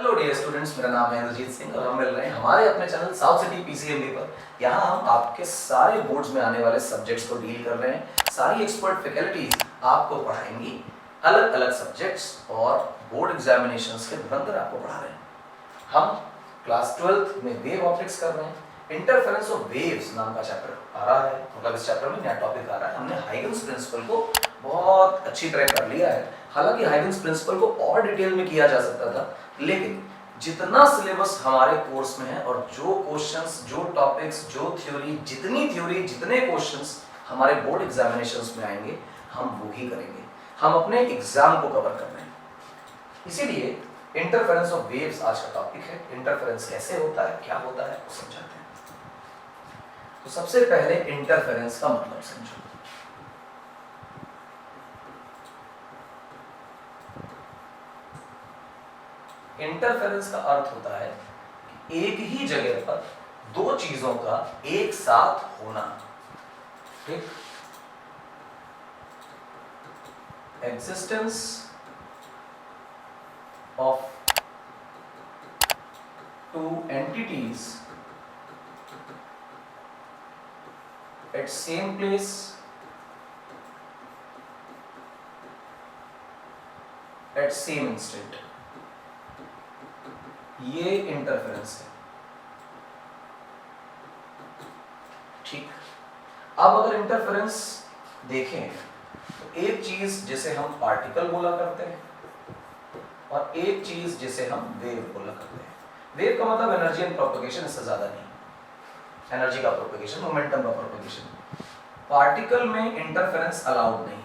Hello dear students, मेरा नाम है इंद्रजीत सिंह और हम मिल रहे हैं हमारे अपने चैनल साउथ सिटी पीसीएमबी पर। यहाँ हम आपके सारे बोर्ड्स में आने वाले सब्जेक्ट्स को डील कर रहे हैं। सारी एक्सपर्ट फैकल्टीज आपको पढ़ाएंगी अलग अलग सब्जेक्ट्स और बोर्ड एग्जामिनेशंस के निरंतर आपको पढ़ा रहे हैं। हम क्लास 12th में वेव ऑप्टिक्स कर रहे हैं। इंटरफेरेंस ऑफ वेव्स नाम का चैप्टर आ रहा है, मतलब इस चैप्टर में नया टॉपिक आ रहा है। हमने हाइगन्स प्रिंसिपल को बहुत अच्छी तरह कर लिया है। हालांकि हाइगन्स प्रिंसिपल को और डिटेल में किया जा सकता था, लेकिन जितना सिलेबस हमारे कोर्स में है और जो क्वेश्चंस, जो टॉपिक्स, जो थ्योरी, जितने क्वेश्चंस हमारे बोर्ड एग्जामिनेशंस में आएंगे, हम वो ही करेंगे। हम अपने एग्जाम को कवर कर रहे हैं, इसीलिए इंटरफेरेंस ऑफ वेव्स आज का टॉपिक है। इंटरफेरेंस कैसे होता है, क्या होता है, वो समझाते हैं। तो सबसे पहले इंटरफेरेंस का मतलब समझो। इंटरफेरेंस का अर्थ होता है कि एक ही जगह पर दो चीजों का एक साथ होना। ठीक, existence of two entities at same place at same instant, ये इंटरफेरेंस है। ठीक, अब अगर इंटरफेरेंस देखें तो एक चीज जिसे हम पार्टिकल बोला करते हैं और एक चीज जिसे हम वेव बोला करते हैं। वेव का मतलब एनर्जी एंड प्रोपगेशन, इससे ज्यादा नहीं। एनर्जी का प्रोपगेशन, मोमेंटम का प्रोपगेशन। पार्टिकल में इंटरफेरेंस अलाउड नहीं है।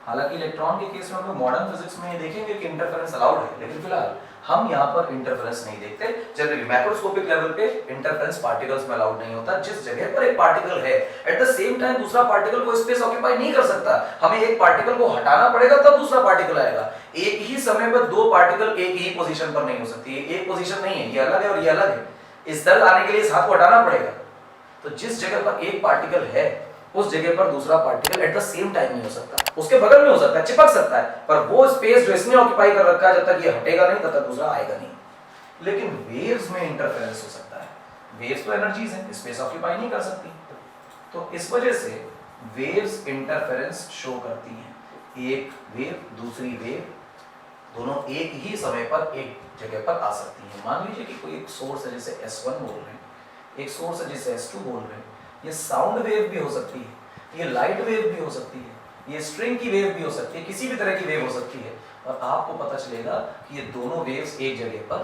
हालांकि इलेक्ट्रॉन के केस में हम लोग मॉडर्न फिजिक्स में देखेंगे कि इंटरफेरेंस अलाउड है, लेकिन फिलहाल हम यहाँ पर इंटरफेरेंस नहीं देखते। जनरली मैक्रोस्कोपिक लेवल पे इंटरफेरेंस पार्टिकल्स में अलाउड नहीं होता। जिस जगह पर एक पार्टिकल है, एट द सेम टाइम दूसरा पार्टिकल को स्पेस ऑक्यूपाई नहीं कर सकता। हमें एक पार्टिकल को हटाना पड़ेगा तब दूसरा पार्टिकल आएगा। एक ही समय पर दो पार्टिकल एक ही पोजीशन पर नहीं हो सकती। एक पोजीशन नहीं है, ये अलग है और ये अलग है। इस तरह आने के लिए इस हाथ को हटाना पड़ेगा। तो जिस जगह पर एक पार्टिकल है, उस जगह पर दूसरा particle at the same time नहीं हो सकता। उसके बगल में हो सकता है, चिपक सकता है, पर वो स्पेस जो इसने ऑक्यूपाई कर रखा है, जब तक ये हटेगा नहीं तब तक दूसरा आएगा नहीं। लेकिन वेव्स में इंटरफेरेंस हो सकता है। वेव्स तो एनर्जीज हैं, स्पेस ऑक्यूपाई नहीं कर सकती, तो इस वजह से वेव्स इंटरफेरेंस शो करती हैं। एक वेव दूसरी वेव दोनों एक ही समय पर एक जगह पर आ सकती हैं। मान लीजिए कि कोई एक सोर्स है जिसे S1 बोल रहे हैं, एक सोर्स है जिसे S2 बोल रहे हैं। ये साउंड वेव भी हो सकती है, ये लाइट वेव भी हो सकती है, ये स्ट्रिंग की वेव भी हो सकती है, किसी भी तरह की वेव हो सकती है। और आपको पता चलेगा कि ये दोनों वेव्स एक जगह पर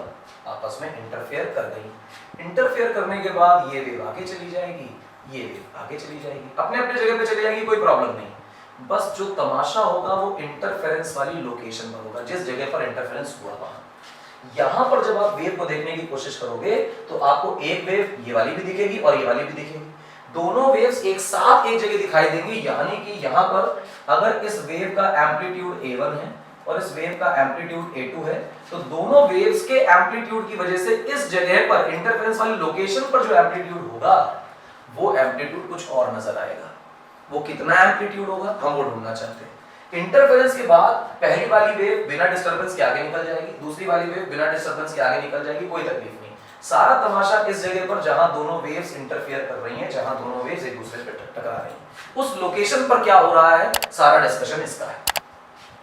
आपस में इंटरफेयर कर गई। इंटरफेयर करने के बाद ये वेव आगे चली जाएगी, ये वेव आगे चली जाएगी, अपने अपने जगह पे चली जाएगी, कोई प्रॉब्लम नहीं। बस जो तमाशा होगा वो इंटरफेरेंस वाली लोकेशन पर होगा, जिस जगह पर इंटरफेरेंस हुआ वहां। यहां पर जब आप वेव को देखने की कोशिश करोगे तो आपको एक वेव ये वाली भी दिखेगी और ये वाली भी दिखेगी। दोनों वेव्स एक साथ एक जगह दिखाई देंगी, यानी कि यहां पर अगर इस वेव का एम्पलीट्यूड A1 है और इस वेव का एम्पलीट्यूड A2 है, तो दोनों वेव्स के एम्पलीट्यूड की वजह से इस जगह पर इंटरफेरेंस वाली लोकेशन पर जो एम्पलीट्यूड होगा वो एम्पलीट्यूड कुछ और नजर आएगा। वो कितना एम्पलीट्यूड होगा हम वो ढूंढना चाहते हैं। इंटरफेरेंस के बाद पहली वाली वेव बिना डिस्टर्बेंस के आगे निकल जाएगी, दूसरी वाली वेव बिना डिस्टर्बेंस के आगे निकल जाएगी, कोई तकलीफ नहीं। सारा तमाशा इस जगह पर जहां दोनों वेव्स इंटरफेयर कर रही हैं, जहां दोनों वेव्स एक दूसरे पे टकरा रही हैं, उस लोकेशन पर क्या हो रहा है, सारा डिस्कशन इसका है।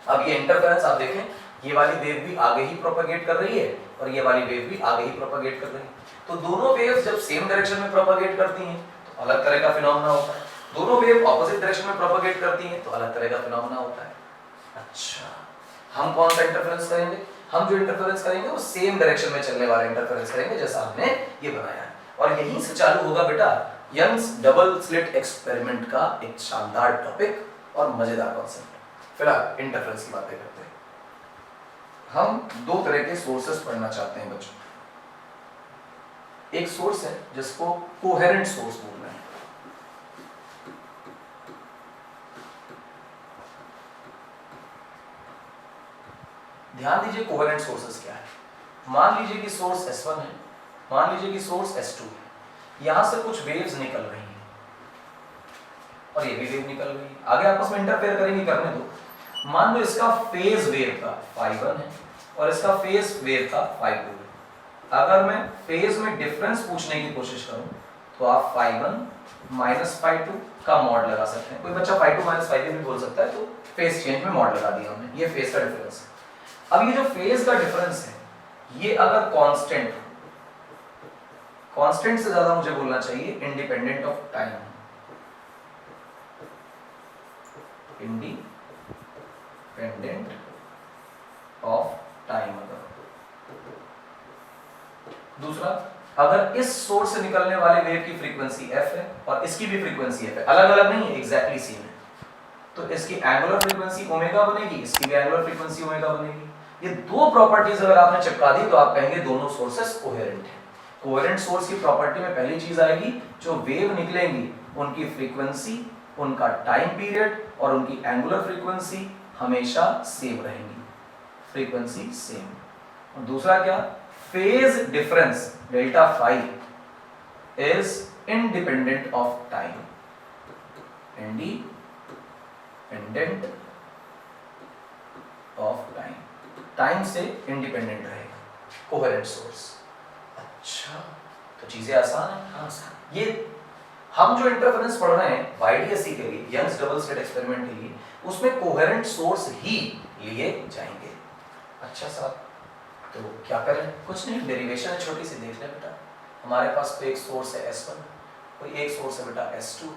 अब ये इंटरफेरेंस आप देखें, ये वाली वेव भी आगे ही प्रोपेगेट कर रही है और ये वाली वेव भी आगे ही प्रोपेगेट कर रही है। तो दोनों वेव्स जब सेम डायरेक्शन में प्रोपेगेट करती हैं तो अलग तरह का फिनोमेना होता है। दोनों वेव ऑपोजिट डायरेक्शन में प्रोपेगेट करती हैं तो अलग तरह का फिनोमेना होता है। अच्छा, हम कौन सा इंटरफेरेंस करेंगे? हम जो इंटरफेरेंस करेंगे वो सेम डायरेक्शन में चलने वाला इंटरफेरेंस करेंगे, जैसा हमने ये बनाया है। और यहीं से चालू होगा बेटा यंग्स डबल स्लिट एक्सपेरिमेंट का एक शानदार टॉपिक और मजेदार कॉन्सेप्ट। फिलहाल इंटरफेरेंस की बातें करते हैं। हम दो तरह के सोर्सेस पढ़ना चाहते हैं बच्चों। एक सोर्स है जिसको कोहेरेंट सोर्स बोल रहे हैं। ध्यान दीजिए कोहेरेंट सोर्सेस क्या है। मान लीजिए कि सोर्स S1 है, मान लीजिए कि सोर्स S2 है। यहां से कुछ वेव्स निकल रही हैं और ये भी वेव निकल रही है। आगे आपस में इंटरफेयर करेंगे, करने दो। मान लो इसका फेज वेव का φ1 है और इसका फेज वेव का φ2 है। अगर मैं फेज में डिफरेंस पूछने की कोशिश करूं तो आप φ1 माइनस φ2 का मॉड लगा सकते हैं। कोई बच्चा φ2 माइनस φ3 भी बोल सकता है, तो फेज चेंज में मॉड लगा दिया हमने। ये फेज का डिफरेंस है। अब ये जो फेज का डिफरेंस है ये अगर कांस्टेंट, कांस्टेंट से ज्यादा मुझे बोलना चाहिए independent of time, independent of time. अगर दूसरा, अगर इस सोर्स से निकलने वाले वेव की फ्रीक्वेंसी f है और इसकी भी फ्रीक्वेंसी f है, अलग अलग नहीं है, एग्जैक्टली सेम है, तो इसकी एंगुलर फ्रीक्वेंसी ओमेगा बनेगी, इसकी भी एंगुलर फ्रीक्वेंसी ओमेगा बनेगी। ये दो प्रॉपर्टीज अगर आपने चिपका दी तो आप कहेंगे दोनों सोर्सेस कोहेरेंट हैं। कोहेरेंट सोर्स की प्रॉपर्टी में पहली चीज आएगी, जो वेव निकलेंगी उनकी फ्रीक्वेंसी, उनका टाइम पीरियड और उनकी एंगुलर फ्रीक्वेंसी हमेशा सेम रहेंगी, फ्रीक्वेंसी सेम। और दूसरा क्या, phase difference delta phi is independent of time, independent of time, time से इंडिपेंडेंट रहेगा कोहेरेंट सोर्स। अच्छा, तो चीजें आसान है। हाँ, ये हम जो इंटरफेरेंस पढ़ रहे हैं YDSC के लिए, यंग्स डबल स्लिट एक्सपेरिमेंट के लिए, उसमें कोहेरेंट सोर्स ही लिए जाएंगे। अच्छा साहब, तो क्या करें? कुछ नहीं, डेरिवेशन है छोटी सी, देख ले बेटा। हमारे पास कोई एक सोर्स है S1, कोई एक सोर्स है बेटा S2,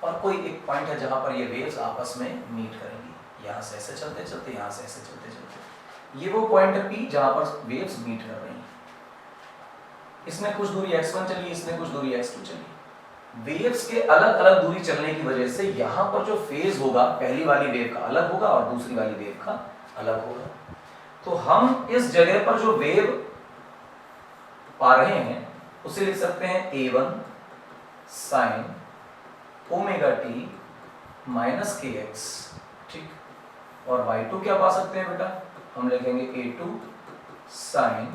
और कोई एक पॉइंट है जहां पर ये वेव्स आपस में मीट करेंगी। यहाँ से ऐसे चलते चलते, यहाँ से ऐसे चलते चलते, ये वो पॉइंट है P जहां पर वेव्स मीट कर रही हैं। इसमें कुछ दूरी x1 चली, इसमें कुछ दूरी x2 चली। वेव्स के अलग अलग दूरी चलने की वजह से यहाँ पर जो फेज होगा पहली वाली वेव का अलग होगा और दूसरी वाली वेव का अलग होगा। तो हम इस जगह पर जो वेव पा रहे हैं उसे लिख सकते हैं A1 sin omega t minus kx, ठीक। और y2 क्या पा सकते हैं बेटा, हम लिखेंगे A2 sin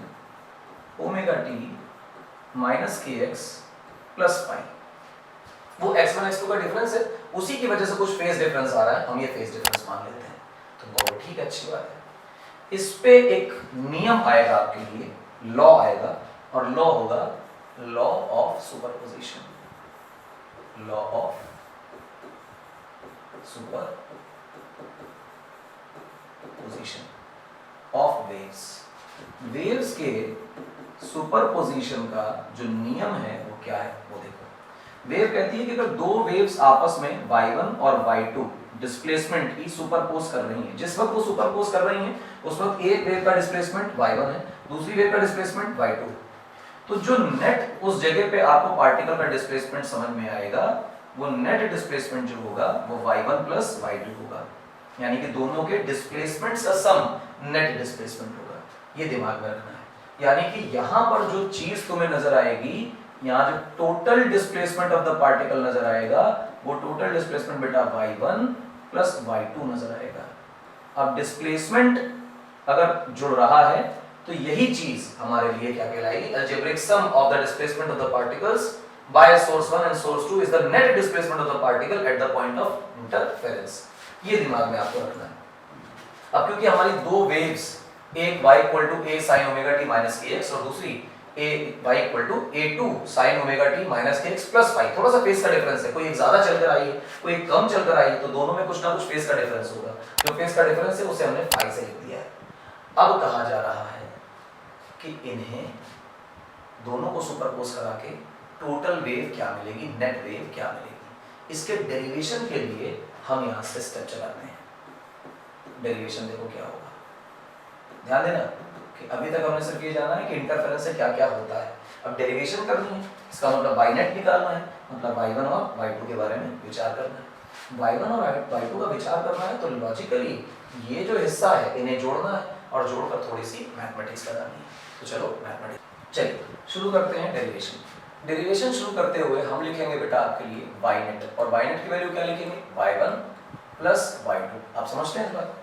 omega t minus kx plus pi. वो x1 x2 का डिफरेंस है, उसी की वजह से कुछ फेज डिफरेंस आ रहा है, हम ये फेज डिफरेंस मान लेते हैं। तो बहुत ठीक है, अच्छी बात है। इस पे एक नियम आएगा आपके लिए, लॉ आएगा, और लॉ होगा law of superposition, law of superposition of waves. Waves के सुपरपोजिशन का जो नियम है वो क्या है, वो देखो। वेव कहती है कि अगर दो वेव्स आपस में y1 और y2 डिस्प्लेसमेंट की सुपरपोज कर रही हैं, जिस वक्त वो सुपरपोज कर रही हैं उस वक्त एक वेव का डिस्प्लेसमेंट y1 है, दूसरी वेव का डिस्प्लेसमेंट y2। तो जो नेट उस जगह पे आपको पार्टिकल का डिस्प्लेसमेंट समझ में आएगा, वो नेट डिस्प्लेसमेंट जो होगा वो y1 प्लस y2 होगा, यानी कि दोनों के डिस्प्लेसमेंट्स का सम नेट डिस्प्लेसमेंट होगा। ये दिमाग में रखना है। यानी कि यहां पर जो चीज तुम्हें नजर आएगी, यहाँ जो total displacement of the particle नजर आएगा, वो टोटल डिस्प्लेसमेंट बेटा y1 प्लस y2 नजर आएगा। अब डिस्प्लेसमेंट अगर जुड़ रहा है तो यही चीज हमारे लिए क्या कहलाएगी, algebraic sum of the displacement of the particles by source 1 and source 2 is the net displacement of the particle at the point of interference. ये दिमाग में आपको रखना है। अब क्योंकि हमारी दो वेव्स, एक y equal to a sin omega t minus kx और दूसरी y equal to a2 sin omega t minus kx plus phi, थोड़ा सा फेस का डिफरेंस है, कोई एक ज्यादा चलकर आई है, कोई एक कम चलकर आई है, तो दोनों में कुछ ना कुछ फेस का डिफरेंस होगा। जो फेस का डिफरेंस है उसे हमने फाई से लिख दिया है। अब कहा जा रहा है कि इन्हें दोनों को सुपरपोज करा के टोटल वेव क्या मिलेगी, नेट वेव क्या मिलेगी। इसके डेरिवेशन के लिए हम यहाँ से स्टेप चलाते हैं। डेरिवेशन देखो क्या होगा, ध्यान देना कि अभी तक हमने सिर्फ ये जाना है कि इंटरफेरेंस से क्या क्या होता है। अब डेरिवेशन करनी है, इसका मतलब बाई नेट निकालना है, मतलब y1 और y2 के बारे में विचार करना है। y1 और y2 का विचार करना है तो लॉजिकली ये जो हिस्सा है इन्हें जोड़ना है और जोड़कर थोड़ी सी मैथमेटिक्स लगानी है। तो चलो मैथमेटिक्स, चलिए शुरू करते हैं डेरिवेशन। डेरिवेशन शुरू करते हुए हम लिखेंगे बेटा आपके लिए y नेट, और y नेट की वैल्यू क्या लिखेंगे, y1 प्लस y2। आप समझते हैं इस बात?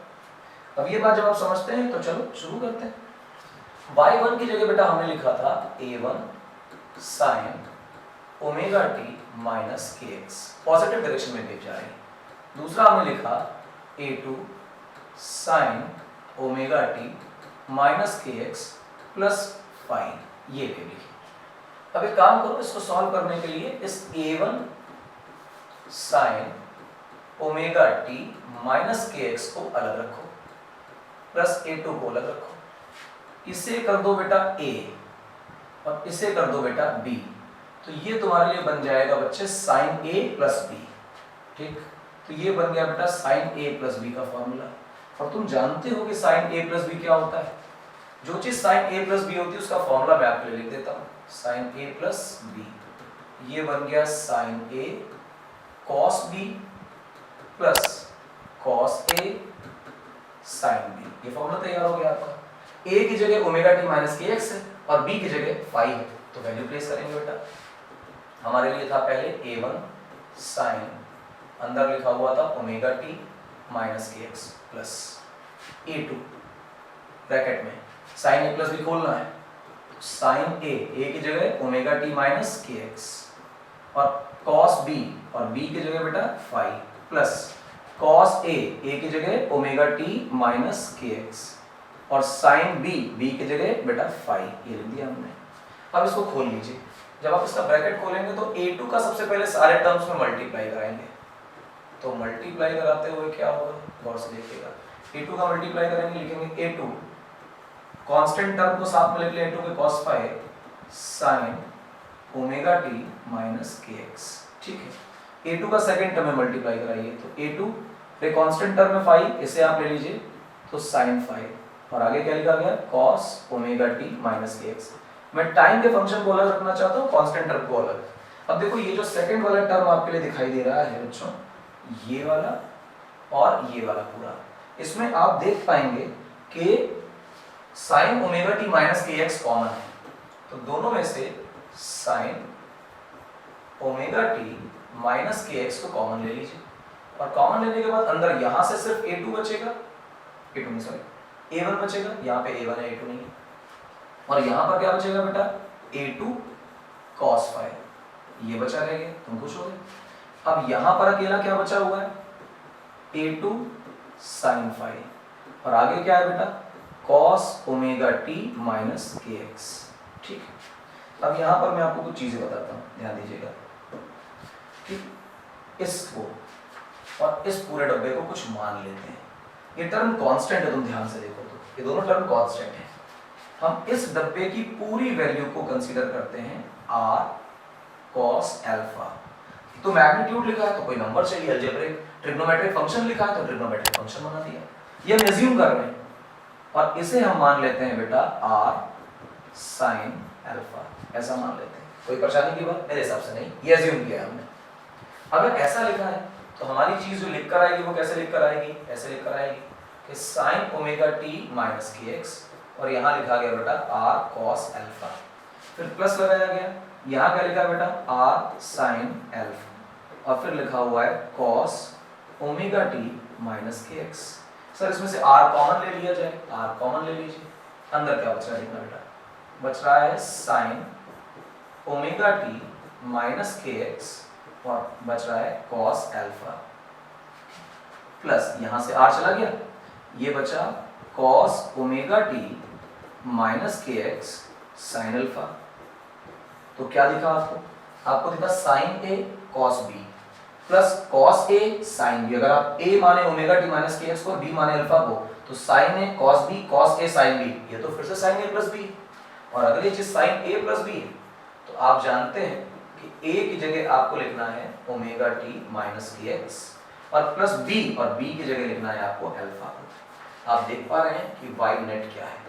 अब ये बात जब आप समझते हैं तो चलो शुरू करते हैं। y1 की जगह बेटा हमने लिखा था a1 sin omega t minus kx, positive direction में वेव जा रही है। दूसरा हमने लिखा a2 sin omega t minus k x plus fine, ये वेव लिखी। अब एक काम करो, इसको सॉल्व करने के लिए इस a1 sin omega t minus k x को अलग रखो प्लस a2 को अलग रखो, इसे कर दो बेटा a और इसे कर दो बेटा b, तो ये तुम्हारे लिए बन जाएगा बच्चे sin a प्लस b। ठीक, तो ये बन गया बेटा sin a प्लस b का फॉर्मूला। और तुम जानते हो कि sin a प्लस b क्या होता है, जो चीज sin a प्लस b होती है उसका फॉर्मूला मैं आपके लिए लिख देता हूँ, sin a प्लस b, ये बन गया sin a cos b plus cos a sin b। ये फॉर्मूला तैयार हो गया आपका। a की जगह omega t minus k x है और b की जगह फाई है, तो वैल्यू प्लेस करेंगे बेटा। हमारे लिए था पहले a1 sin, अंदर लिखा हुआ था omega t minus k x plus a2 bracket में sin a प्लस b खोलना है, तो sin a की जगह omega t minus k x और cos b और b की जगह बेटा फाई प्लस cos a की जगह omega t minus k x और sin b की जगह बेटा फाई, ये लिख दिया हमने। अब इसको खोल लीजिए, जब आप इसका ब्रैकेट खोलेंगे तो a2 का सबसे पहले सारे टर्म्स में मल्टीप्लाई कराएंगे, तो मल्टीप्लाई कराते हुए क्या होगा गौर से देखिएगा, a2 का मल्टीप्लाई करेंगे, लिखेंगे a2 कांस्टेंट टर्म को साथ में लिख लें a2 के cos phi sin omega t minus k x. ठीक है, a2 का सेकंड टर्म में मल्टीप्लाई कराइए, तो a2 पे कांस्टेंट टर्म में फाई, इसे आप ले लीजिए तो sin फाई और आगे क्या लिखा गया cos omega t minus k x. मैं टाइम के फंक्शन को अलग रखना चाहता हूँ, कांस्टेंट टर्म को अलग। अब देखो ये जो सेकंड वाला टर्म आपके लिए दिखाई दे रहा है बच्चों, ये वाला और ये वाला पूरा, इसमें आप देख पाएंगे कि sin omega t minus k x common है, तो दोनों में से sin omega t minus k x को कॉमन ले लीजिए और कॉमन लेने के बाद अंदर यहां से सिर्फ a2 बचेगा, a2 नहीं सॉरी a1 बचेगा, यहाँ पे a1 है a2 नहीं, और यहाँ पर क्या बचेगा बेटा a2 cos फाई, ये बचा रहेगा, तुम खुश हो गए। अब यहाँ पर अकेला क्या बचा हुआ है a2 sin फाई और आगे क्या है बेटा cos omega t minus k x. ठीक है, अब यहाँ पर मैं आपको कुछ चीजें बताता हूँ, ध्यान दीजिएगा कि इसको और इस पूरे डब्बे को कुछ मान लेते हैं, ये टर्म कांस्टेंट है, तुम ध्यान से देखो तो ये दोनों टर्म कांस्टेंट है। हम इस डब्बे की पूरी वैल्यू को कंसीडर करते हैं r cos अल्फा, तो मैग्नीट्यूड लिखा है तो कोई नंबर चाहिए, अलजेब्रिक ट्रिग्नोमेट्रिक फंक्शन लिखा है तो ट्रिग्नोमेट्रिक फंक्शन बना दिया, ये हम एज्यूम कर रहे हैं और इसे हम मान लेते हैं बेटा r sin अल्फा, ऐसा मान लेते हैं। कोई परेशानी की बात मेरे हिसाब से नहीं, ये एज्यूम किया हमने। अगर ऐसा लिखा है तो हमारी चीज जो लिख कर आएगी वो कैसे लिख कर आएगी, ऐसे लिख कर आएगी कि sin omega t minus k x और यहाँ लिखा गया बेटा r cos अल्फा, फिर प्लस लगाया गया, यहाँ क्या लिखा बेटा r sin अल्फा और फिर लिखा हुआ है cos omega t minus k x. Sir इसमें से r कॉमन ले लिया जाए, r कॉमन ले लीजिए, अंदर क्या बच रहा है देखना बेटा, बच रहा है sin omega t minus k x और बच रहा है cos अल्फा प्लस यहाँ से r चला गया, ये बचा cos omega t minus k x sine alpha. तो क्या दिखा आपको, आपको दिखा sin a cos b plus cos a sin b। अगर आप a माने omega t minus k x को और b माने अल्फा को, तो sin a cos b cos a sin b, ये तो फिर से sin a प्लस b। और अगर ये चीज sin a प्लस b है तो आप जानते हैं कि a की जगह आपको लिखना है omega t minus k x और प्लस b और b की जगह लिखना है आपको अल्फा। आप देख पा रहे हैं कि y नेट क्या है,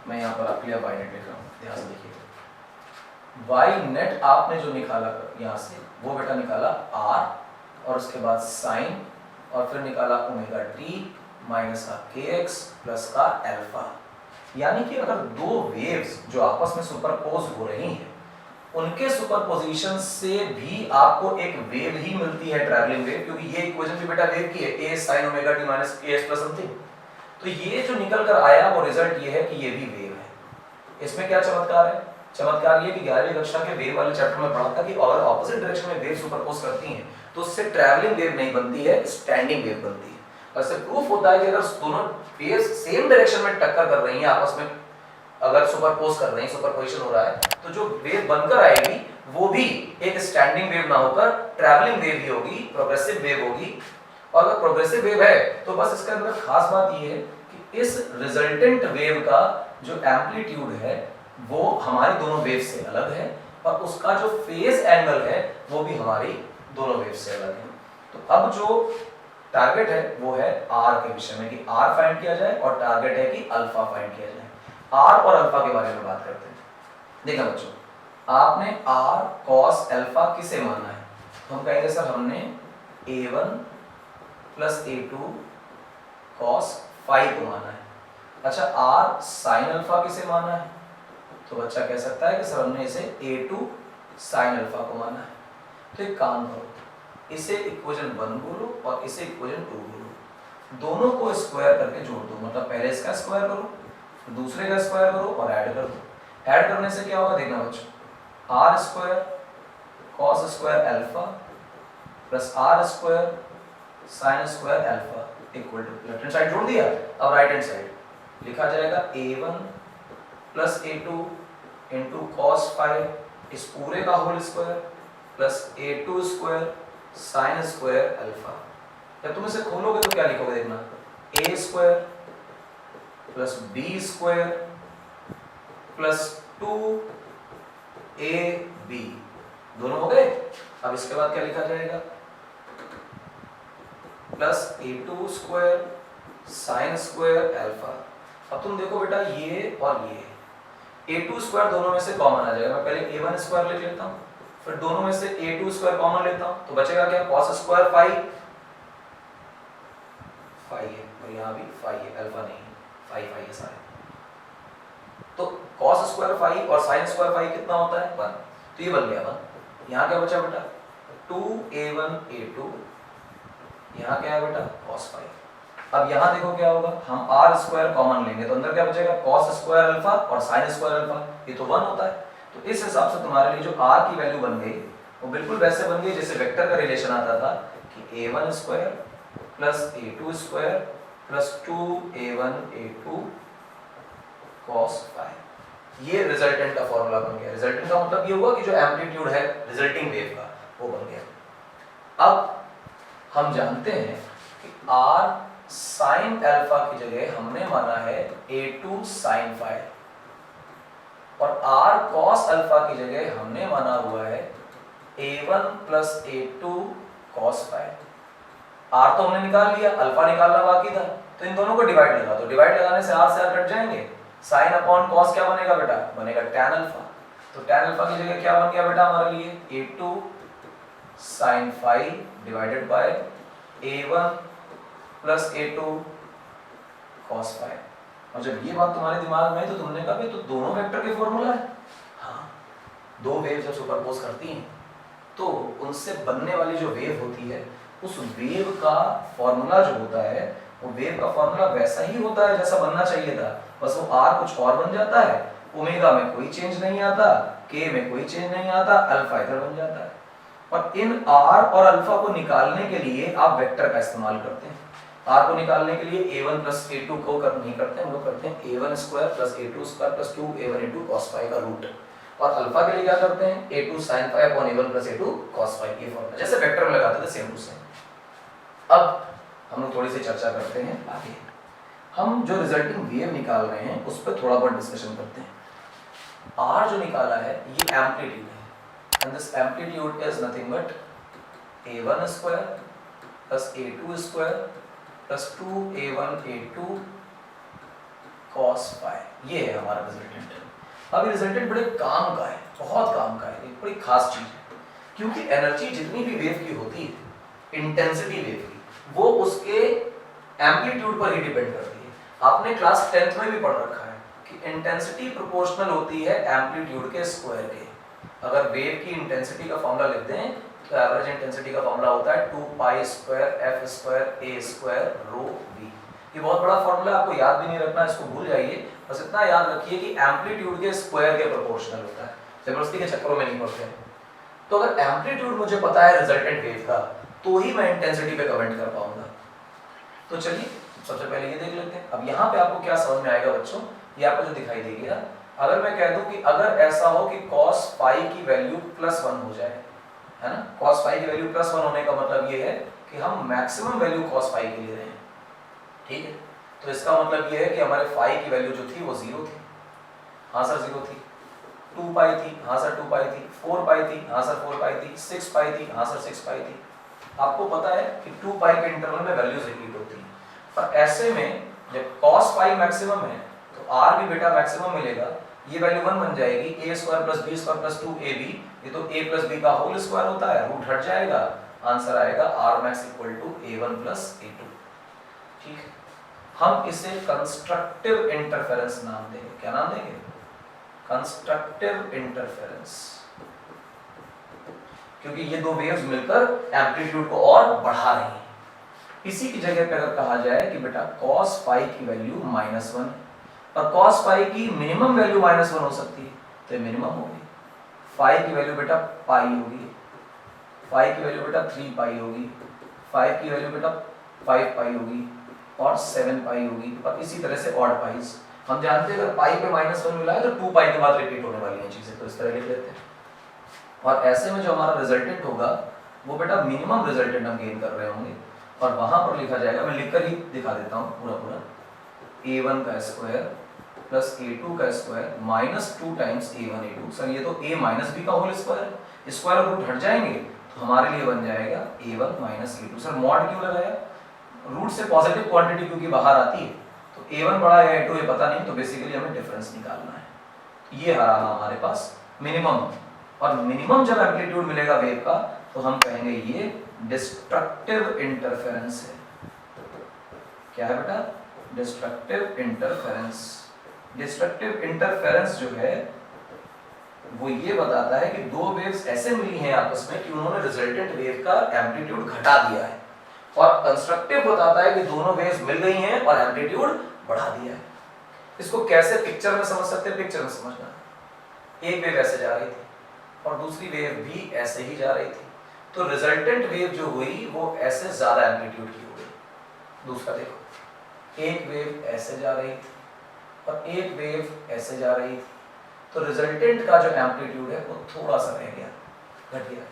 मैं यहाँ पर आपके लिए y नेट लिख रहा हूँ, ध्यान से देखिए। y नेट आपने जो निकाला यहाँ से वो बेटा निकाला r और उसके बाद साइन और फिर निकाला ओमेगा टी माइनस का के एक्स प्लस का अल्फा। यानी कि अगर दो वेव्स जो आपस में सुपरपोज हो रही हैं उनके सुपरपोजिशन से भी आपको एक वेव ही मिलती है, ट्रैवलिंग वेव, क्योंकि ये इक्वेशन भी बेटा वेव की है, a sin omega t minus k x plus something. तो ये जो निकल कर आया वो रिजल्ट ये है कि ये भी वेव है। इसमें क्या चमत्कार है, चमत्कार ये कि 11वीं कक्षा के वेव वाले चैप्टर में पढ़ा था कि अगर ऑपोजिट डायरेक्शन में वेव सुपरपोज करती हैं तो उससे ट्रैवलिंग वेव नहीं बनती है, स्टैंडिंग वेव बनती है। और इससे प्रूफ होता है कि अगर दोनों वेव्स सेम डायरेक्शन में टक्कर कर रही हैं आपस में, अगर सुपरपोज कर रही हैं, सुपरपोजिशन हो रहा है, तो जो वेव बनकर आएगी वो भी एक स्टैंडिंग वेव ना होकर ट्रैवलिंग वेव ही होगी, प्रोग्रेसिव वेव होगी। और अगर प्रोग्रेसिव वेव है तो बस इसके अंदर खास बात ये है कि इस रिजल्टेंट वेव का जो एम्पलीट्यूड है वो हमारी दोनों वेव से अलग है, और उसका जो फेज एंगल है वो भी हमारी दोनों वेव से अलग है। तो अब जो टारगेट है वो है आर के विषय में, कि आर फाइंड किया जाए, और टारगेट है कि अल्फा फाइंड किया जाए। आर और अल्फा के बारे में बात करते हैं। देखना बच्चों, आपने आर कॉस अल्फा किसे माना है? तो हम कहेंगे सर हमने a1 plus a2 cos phi को माना है। अच्छा, आर साइन अल्फा किसे माना है? तो बच्चा कह सकता है कि सर हमने इसे a2 साइन अल्फा को माना है। तो एक काम करो, इसे इक्वेशन 1 बोलो और इसे इक्वेशन 2 बोलो, दोनों को स्क्वायर करके जोड़ दो। मतलब पहले इसका स्क्वायर करो, दूसरे का स्क्वायर करो और ऐड कर दो। ऐड करने से क्या होगा देखना बच्चों, r square cos square alpha plus r square sine square alpha equal to, left hand side जोड़ दिया, अब राइट हैंड साइड लिखा जाएगा a1 plus a2 into cos five, इस पूरे का whole square plus a2 square sine square alpha. जब तुम इसे खोलोगे तो क्या लिखोगे देखना, a square plus b square plus 2ab, दोनों हो गए। अब इसके बाद क्या लिखा जाएगा, plus a2 square sine square alpha. अब तुम देखो बेटा, ये और ये a2 स्क्वायर दोनों में से कॉमन आ जाएगा। मैं पहले a1 स्क्वायर लिख लेता हूँ, फिर दोनों में से a2 स्क्वायर कॉमन लेता हूँ, तो बचेगा क्या, cos स्क्वायर फाई, फाई है और यहाँ भी फाई है, अल्फा नहीं है, फाई फाई है सारे। तो cos स्क्वायर फाई और sin स्क्वायर फाई कितना होता है, 1। तो ये बन गया 1। यहाँ क्या बचा बेटा, 2a1 a2, यहाँ क्या है बेटा, cos फाई। अब यहाँ देखो क्या होगा, हम r स्क्वायर कॉमन लेंगे तो अंदर क्या बचेगा, cos स्क्वायर अल्फा और sin स्क्वायर अल्फा, ये तो 1 होता है। तो इस हिसाब से तुम्हारे लिए जो r की वैल्यू बन गई वो बिल्कुल वैसे बन गई जैसे वेक्टर का रिलेशन आता था कि a1 square plus a2 square plus 2a1 a2 cos phi. ये रिजल्टेंट का फॉर्मूला बन गया। रिजल्टेंट का मतलब ये हुआ कि जो एम्पलीट्यूड है रिजल्टिंग वेव का वो बन गया। अब हम जानते हैं कि r साइन अल्फा की जगह हमने माना है a2 साइन फाई, और r cos अल्फा की जगह हमने माना हुआ है a1 plus a2 cos phi. r तो हमने निकाल लिया, अल्फा निकालना बाकी था, तो इन दोनों को डिवाइड लगा दो। डिवाइड लगाने से r से r कट जाएंगे, साइन अपॉन cos क्या बनेगा बेटा, बनेगा tan अल्फा। तो tan अल्फा की जगह क्या बन गया बेटा हमारे लिए, a2 sine phi divided by a1 plus a2 cos phi. और जब ये बात तुम्हारे दिमाग में आई तो तुमने कहा तो दोनों वेक्टर के फॉर्मूला है। हाँ, दो वेव जब सुपरपोज करती हैं तो उनसे बनने वाली जो वेव होती है उस वेव का फॉर्मूला जो होता है वो वेव का फॉर्मूला वैसा ही होता है जैसा बनना चाहिए था, बस वो r कुछ और बन जाता है, ओमेगा में कोई चेंज नहीं आता, k में कोई चेंज नहीं आता, अल्फा इधर बन जाता है। और इन r और अल्फा को निकालने के लिए आप वेक्टर का इस्तेमाल करते हैं। r को निकालने के लिए a1 प्लस a2 को नहीं करते, हम लोग करते हैं a1 square plus a2 square plus 2a1 a2 cos phi का रूट। और अल्फा के लिए क्या करते हैं, a2 sin phi upon a1 plus a2 cos phi, ये फॉर्मूला जैसे वेक्टर में लगाते थे सेम टू सेम। अब हम लोग थोड़ी सी चर्चा करते हैं आगे। हम जो रिजल्टिंग वेव निकाल रहे हैं उस पर थोड़ा बहुत डिस्कशन करते हैं। r जो निकाला है ये एम्पलीट्यूड है, and this amplitude is nothing but a1 square plus a2 square plus 2a1 a2 cos phi. ये है हमारा रिजल्टेंट। अब ये रिजल्टेंट बड़े काम का है, बहुत काम का है, एक बड़ी खास चीज है, क्योंकि एनर्जी जितनी भी वेव की होती है, इंटेंसिटी वेव की, वो उसके एम्पलीट्यूड पर ही डिपेंड करती है। आपने क्लास 10th में भी पढ़ रखा है कि इंटेंसिटी प्रोपोर्शनल होती है एम्पलीट्यूड के स्क्वायर के। अगर वेव की इंटेंसिटी का फॉर्मूला लिख दें तो एवरेज इंटेंसिटी का फॉर्मूला होता है 2 pi square f square a square rho v। ये बहुत बड़ा फॉर्मूला, आपको याद भी नहीं रखना, इसको भूल जाइए, बस इतना याद रखिए कि एम्पलीट्यूड के स्क्वायर के प्रोपोर्शनल होता है, जबरदस्ती के चक्करों में नहीं पड़ते। तो अगर एम्पलीट्यूड मुझे पता है रिजल्टेंट वेव का, तो ही मैं इंटेंसिटी पे कमेंट कर पाऊंगा। तो चलिए सबसे पहले ये देख लेते हैं। अब यहाँ पे आपको क्या समझ में आएगा बच्चों, ये आपको जो दिखाई देगी ना, अगर मैं कह दूं कि अगर ऐसा हो कि cos फाई की वैल्यू +1 हो जाए, है ना, cos फाई की वैल्यू +1 होने का मतलब ये है कि हम मैक्सिमम वैल्यू cos फाई के ले रहे हैं, ठीक है। तो इसका मतलब ये है कि हमारे फाई की वैल्यू जो थी वो 0 थी, हाँ सर 0 थी, 2 पाई थी, हाँ सर 2 पाई थी, 4 पाई थी, हाँ सर 4 पाई थी, 6 पाई थी, हाँ सर 6 पाई थी। आपको पता है कि 2 पाई के इंटरवल में वैल्यूज रिपीट होती हैं, और ऐसे में जब cos पाई मैक्सिमम है तो r भी बेटा मैक्सिमम मिलेगा, ये वैल्यू 1 बन जाएगी, a² + b² + 2ab, ये तो a + b का होल स्क्वायर होता है, रूट हट जाएगा, आंसर आएगा r max = a1 + a2, ठीक है। हम इसे कंस्ट्रक्टिव इंटरफेरेंस नाम देंगे, क्या नाम देंगे, कंस्ट्रक्टिव इंटरफेरेंस, क्योंकि ये दो वेव्स मिलकर एम्पलीट्यूड को और बढ़ा रही हैं। इसी की जगह पे अगर कहा जाए कि बेटा cos फाई की वैल्यू -1 और cos फाई की मिनिमम वैल्यू -1 हो सकती है, तो ये मिनिमम होगी, फाई की वैल्यू बेटा पाई होगी, फाई की वैल्यू बेटा 3 पाई होगी, फाई की वैल्यू बेटा 5 पाई होगी और 7 पाई होगी, और इसी तरह से ऑड पाइज। हम जानते हैं अगर पाई पे -1 मिला है तो 2 पाई के बाद रिपीट होने वाली हैं चीजें, तो इस तरह लिख लेते हैं। और ऐसे में जो हमारा रिजल्टेंट होगा वो बेटा मिनिमम रिजल्टेंट हम गेन कर रहे होंगे, और वहां पर लिखा जाएगा, मैं लिखकर ही दिखा देता हूँ पूरा, a1 का स्क्वायर प्लस a2 का square minus 2 times a1 a2। Sir ये तो a माइनस b का होल स्क्वायर, स्क्वायर रूट हट जाएंगे तो हमारे लिए बन जाएगा a1 minus a2। Sir mod क्यों लगाया, रूट से पॉजिटिव क्वांटिटी क्योंकि बाहर आती है, तो a1 बड़ा है a2 ये पता नहीं, तो बेसिकली हमें डिफरेंस निकालना है। ये रहा हमारे पास मिनिमम, और मिनिमम जब एम्पलीट्यूड मिलेगा वेव का तो हम कहेंगे ये डिस्ट्रक्टिव इंटरफेरेंस है। क्या है बेटा, डिस्ट्रक्टिव इंटरफेरेंस। डिस्ट्रक्टिव इंटरफेरेंस जो है वो ये बताता है कि दो वेव्स ऐसे मिली हैं आपस में कि उन्होंने रिजल्टेंट वेव का एम्पलीट्यूड घटा दिया है, और कंस्ट्रक्टिव बताता है कि दोनों वेव्स मिल गई हैं और एम्पलीट्यूड बढ़ा दिया है। इसको कैसे पिक्चर में समझ सकते हैं, पिक्चर में समझना, एक वेव ऐसे जा रही थी और दूसरी वेव भी ऐसे ही जा रही थी, तो रिजल्टेंट वेव जो हुई वो ऐसे ज्यादा एम्पलीट्यूड की हो गई। दूसरा देखो, एक वेव ऐसे जा रही थी और एक वेव ऐसे जा रही थी, तो रिजल्टेंट का जो एम्पलीट्यूड है वो थोड़ा सा रह गया, घट गया।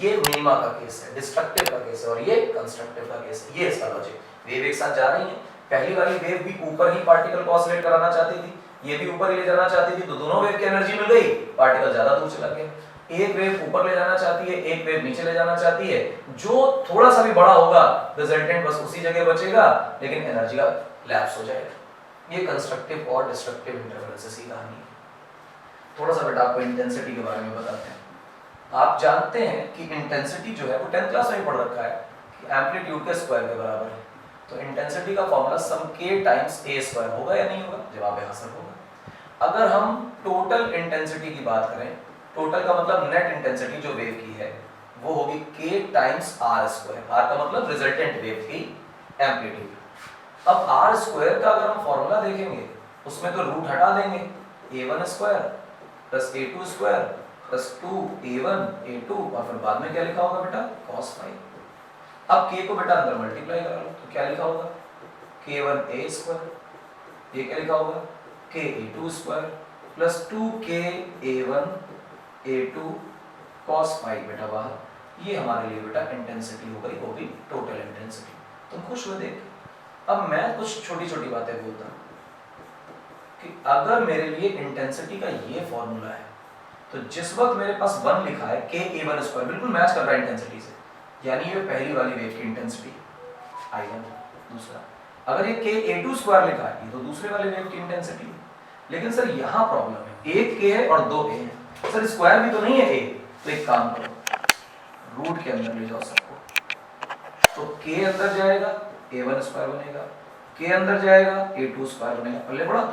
ये मिनिमा का केस है, डिस्ट्रक्टिव का केस है, और ये कंस्ट्रक्टिव का केस है। ये इसका लॉजिक, वेव एक साथ जा रही है, पहली वाली वेव भी ऊपर ही पार्टिकल को ऑसिलेट कराना चाहती थी, ये भी ऊपर ही ले जाना चाहती थी, तो दोनों वेव की एनर्जी मिल गई, पार्टिकल ज्यादा दूर चला गया। एक वेव ऊपर ले जाना चाहती है, एक वेव नीचे ले जाना चाहती है, जो थोड़ा सा भी बड़ा होगा रिजल्टेंट बस उसी जगह बचेगा, लेकिन एनर्जी का लैप्स हो जाएगा। ये कंस्ट्रक्टिव और डिस्ट्रक्टिव इंटरफेरेंसेस की कहानी है। थोड़ा सा बेटा आपको इंटेंसिटी के बारे में बताते हैं। आप जानते हैं कि इंटेंसिटी जो है वो 10th क्लास में पढ़ रखा है कि एम्पलीट्यूड के स्क्वायर के बराबर है, तो इंटेंसिटी का formula some k times a square होगा या नहीं होगा, जवाब यहाँ से होगा। अगर हम टोटल इंटेंसिटी की बात करें, टोटल का मतलब नेट इंटेंसिटी जो वेव की है वो होगी k times r square, r का मतलब रिजल्टेंट वेव की एम्पलीट्यूड। अब r स्क्वायर का अगर हम फॉर्मूला देखेंगे उसमें तो रूट हटा देंगे, a1 square plus a2 square plus 2a1 a2, और फिर बाद में क्या लिखा होगा बेटा, cos फाई। अब k को बेटा अंदर मल्टीप्लाई करा लो, तो क्या लिखा होगा, k1a स्क्वायर, ये क्या लिखा होगा, ka2 square plus 2ka1 a2 cos phi बेटा बाहर। ये हमारे लिए बेटा इंटेंसिटी हो गई, वो भी टोटल इंटेंसिटी। तुम खुश हुए देख। अब मैं कुछ छोटी छोटी बातें बोलता हूँ कि अगर मेरे लिए इंटेंसिटी का ये फॉर्मूला है, तो जिस वक्त मेरे पास 1 लिखा है ka1 स्क्वायर बिल्कुल मैच कर रहा है इंटेंसिटी से, यानी ये पहली वाली वेव की इंटेंसिटी i1। दूसरा, अगर ये ka2 स्क्वायर लिखा है, ये तो दूसरे वाले वेव की इंटेंसिटी है। लेकिन सर यहाँ प्रॉब्लम है, एक k है और 2 a है, सर स्क्वायर भी तो नहीं है a, तो एक काम करो, रूट के अंदर ले जाओ सबको, तो k अंदर जाएगा a1 स्क्वायर बनेगा, k अंदर जाएगा a2 स्क्वायर बनेगा। पहले पढ़ा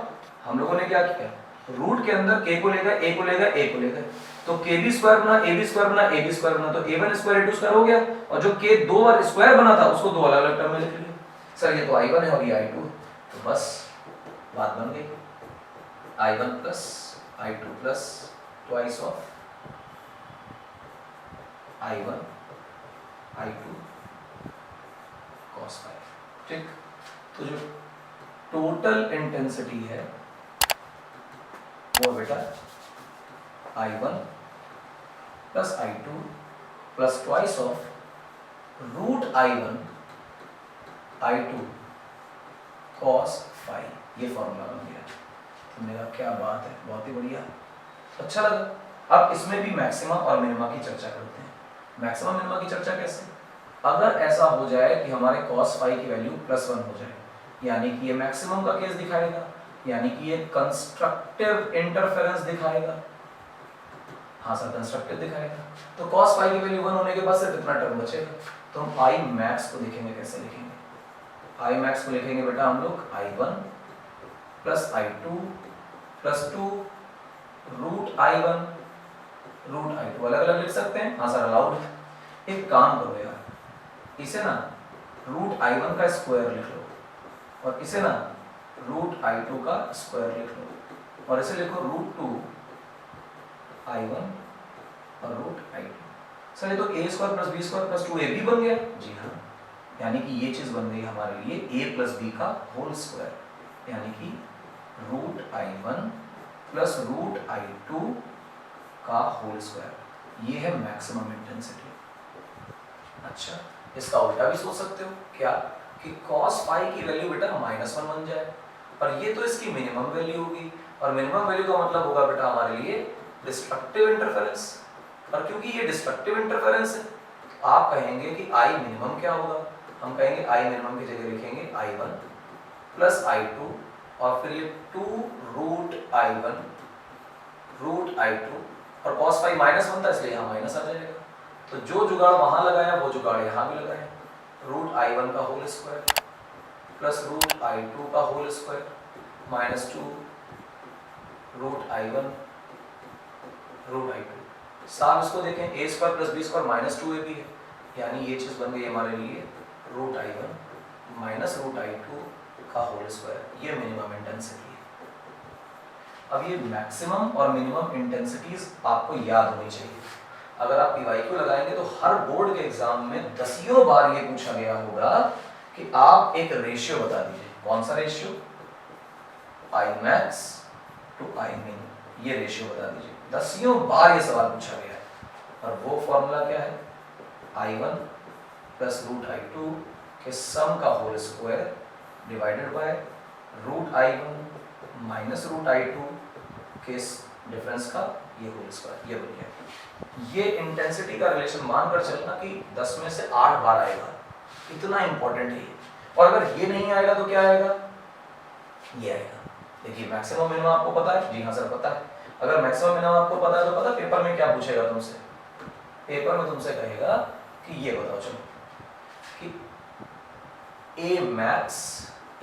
हम लोगों ने क्या किया, रूट के अंदर k को लेगा, a को लेगा, a को लेगा, तो kb स्क्वायर बना, ab स्क्वायर बना, ab स्क्वायर बना, तो a1 स्क्वायर a2 स्क्वायर हो गया, और जो k दो बार स्क्वायर बना था उसको दो अलग अलग टर्म में लिख लिया। सर ये तो i1 है और ये i2, तो बस बात बन गई, i1 plus i2 plus twice of i1 i2 cos phi। ठीक, तो जो टोटल इंटेंसिटी है वो बेटा I1 plus I2 plus twice of root I1 I2 cos phi, ये फॉर्मूला बन गया। तुमने कहा क्या बात है, बहुत ही बढ़िया, अच्छा लगा। अब इसमें भी मैक्सिमा और मिनिमा की चर्चा करते हैं। मैक्सिमा मिनिमा की चर्चा कैसे? अगर ऐसा हो जाए कि हमारे cos phi की वैल्यू +1 हो जाए, यानी कि ये मैक्सिमम का केस दिखाएगा, यानी कि ये कंस्ट्रक्टिव इंटरफेरेंस दिखाएगा। हाँ सर, कंस्ट्रक्टिव दिखाएगा। तो cos phi की वैल्यू 1 होने के बाद सिर्फ इतना टर्म बचेगा। तो हम I max को लिखेंगे, कैसे लिखेंगे? I max को लिखेंगे बेटा हम लोग I1 plus I2 plus 2 root I1 root I2, अलग अलग लिख सकते हैं। हाँ सर, अलाउड। एक काम करो यार, इसे ना रूट I1 का स्क्वायर लिख लो और इसे ना रूट I2 का स्क्वायर लिख लो और इसे लिखो रूट 2 I1 और रूट I2। सर ये तो a square plus b square plus 2ab बन गया। जी हाँ, यानी कि ये चीज बन गई हमारे लिए a प्लस b का होल स्क्वायर, यानी कि root I1 plus root I2 का होल स्क्वायर। ये है मैक्सिमम इंटेंसिटी। अच्छा, इसका उल्टा भी सोच सकते हो, क्या कि cos phi की वैल्यू बेटा -1 बन जाए और ये तो इसकी मिनिमम वैल्यू होगी और मिनिमम वैल्यू का मतलब होगा बेटा हमारे लिए डिस्ट्रक्टिव इंटरफेरेंस। और क्योंकि ये डिस्ट्रक्टिव इंटरफेरेंस है, आप कहेंगे कि I मिनिमम क्या होगा? हम कहेंगे I मिनिमम की जगह लिखेंगे I1 प्लस I2 और फिर ये 2 रूट I1 रूट I2 और cos phi -1 था इसलिए यहाँ माइनस आ जाएगा। तो जो जुगाड़ वहां लगाया वो जुगाड़ यहाँ भी लगाया। रूट I1 का whole square plus root I2 का whole square minus 2 root I1 root I2। साफ इसको देखें, a square plus b square minus 2ab है, यानी ये चीज बन गई हमारे लिए root I1 minus root I2 का होल स्क्वायर। ये मिनिमम इंटेंसिटी है। अब ये मैक्सिमम और मिनिमम इंटेंसिटीज आपको याद होनी चाहिए। अगर आप PYQ लगाएंगे तो हर बोर्ड के एग्जाम में दसियों बार ये पूछा गया होगा कि आप एक रेशियो बता दीजिए। कौन सा ratio? I max to I min, ये रेशियो बता दीजिए। दसियों बार ये सवाल पूछा गया है और वो फॉर्मूला क्या है? I1 प्लस रूट I2 के सम का whole square divided by root I1 minus root I2 के डिफरेंस का ये होल स्क्वायर। ये बन गया। ये इंटेंसिटी का रिलेशन मानकर चलना कि 10 में से 8 बार आएगा, इतना इंपॉर्टेंट है ये। और अगर ये नहीं आएगा तो क्या आएगा? ये आएगा। देखिए मैक्सिमम मिनिमम आपको पता है? जी हाँ सर पता है। अगर मैक्सिमम मिनिमम आपको पता है तो पता पेपर में क्या पूछेगा तुमसे? पेपर में तुमसे कहेगा कि ये बताओ चलो कि A max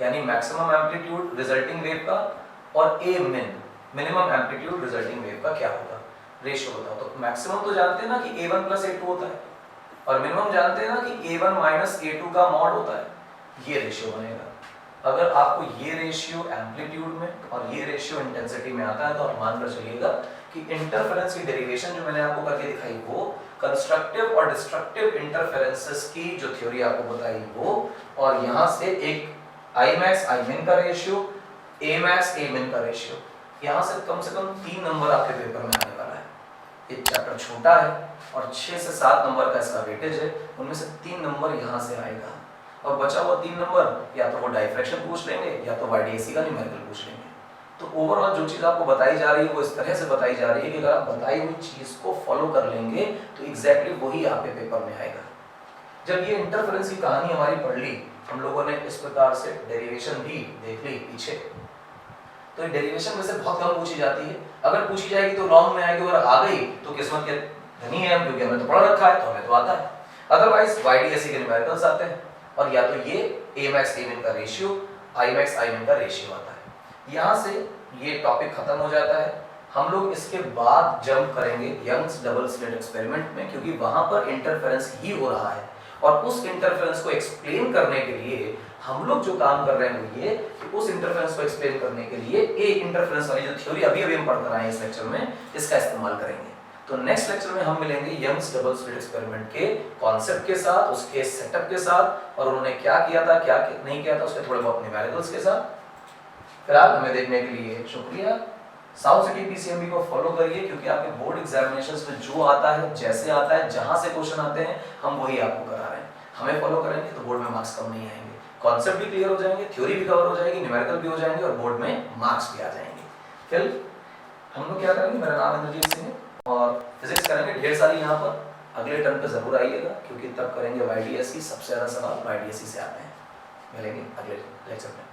यानी मैक्सिमम एम्पलीट्यूड रिजल्टिंग वेव का और A min minimum amplitude resulting wave का क्या होगा? रेशियो बताओ। तो मैक्सिमम तो जानते हैं ना कि A1 प्लस A2 होता है और मिनिमम जानते हैं ना कि A1 माइनस A2 का मॉड होता है। ये रेशियो बनेगा। अगर आपको ये रेशियो एम्पलीट्यूड में और ये रेशियो इंटेंसिटी में आता है तो आप मानकर चलिएगा कि इंटरफेरेंस की डेरिवेशन जो मैंने आपको करके दिखाई वो कंस्ट्रक्टिव और डिस्ट्रक्टिव इंटरफेरेंसेस की जो थ्योरी आपको बताई वो, और यहाँ से एक I max I min का ratio, A max A min का रेशियो, यहाँ से कम 3 नंबर आपके पेपर में आने वाला है। ये चैप्टर छोटा है और 6 से 7 नंबर का इसका वेटेज है, उनमें से 3 नंबर यहाँ से आएगा और बचा हुआ 3 नंबर या तो वो डाइफ्रैक्शन पूछ लेंगे या तो YDAC का न्यूमेरिकल पूछ लेंगे। तो ओवरऑल जो चीज़ आपको बताई जा रही है वो इस तरह से बताई जा रही है कि अगर आप बताई हुई चीज़ को फॉलो कर लेंगे तो एग्जैक्टली वही आपके पेपर में आएगा। जब ये इंटरफेरेंस की कहानी हमारी पढ़ ली, हम लोगों ने इस प्रकार से डेरिवेशन भी देख ली पीछे, तो ये डेरिवेशन वैसे बहुत कम पूछी जाती है। अगर पूछी जाएगी तो लॉन्ग में आएगी और आ गई तो किस्मत के धनी है हम, क्योंकि हमने तो पढ़ रखा है तो हमें तो आता है। अदरवाइज YDAC के न्यूमेरिकल्स आते हैं और या तो ये A max A min का ratio, I max I min का रेशियो आता है। यहाँ से ये टॉपिक खत्म हो जाता है। हम लोग इसके बाद जंप करेंगे यंग्स डबल स्लिट एक्सपेरिमेंट में, क्योंकि वहां पर इंटरफेरेंस ही हो रहा है और उस इंटरफेरेंस को एक्सप्लेन करने के लिए हम लोग जो काम कर रहे हैं वो ये कि उस इंटरफेरेंस को एक्सप्लेन करने के लिए ए इंटरफेरेंस वाली जो थ्योरी अभी हम पढ़ कर आए हैं इस लेक्चर में, इसका इस्तेमाल करेंगे। तो नेक्स्ट लेक्चर में हम मिलेंगे यंग्स डबल स्लिट एक्सपेरिमेंट के कॉन्सेप्ट के साथ, उसके सेटअप के साथ, और उन्होंने क्या किया था, क्या नहीं किया था, उसके थोड़े बहुत न्यूमेरिकल्स के साथ। फिलहाल हमें देखने के लिए शुक्रिया। साउथ सिटी पीसीएमबी को फॉलो करिए, क्योंकि आपके बोर्ड एग्जामिनेशंस में जो आता है, जैसे आता है, जहां से क्वेश्चन आते हैं, हम वही आपको करा रहे हैं। हमें फॉलो करेंगे तो बोर्ड में मार्क्स कम नहीं आएंगे, कॉन्सेप्ट भी क्लियर हो जाएंगे, थ्योरी भी कवर हो जाएगी, न्यूमेरिकल भी हो जाएंगे और बोर्ड में मार्क्स भी आ जाएंगे। फिर हम लोग क्या करेंगे, मेरा नाम इंद्रजीत सिंह है और फिजिक्स करेंगे ढेर सारी यहाँ पर। अगले टर्म पे जरूर आइएगा, क्योंकि तब करेंगे वाईडीएससी, सबसे ज्यादा सवाल वाईडीएससी से आते हैं। मिलेंगे अगले लेक्चर में।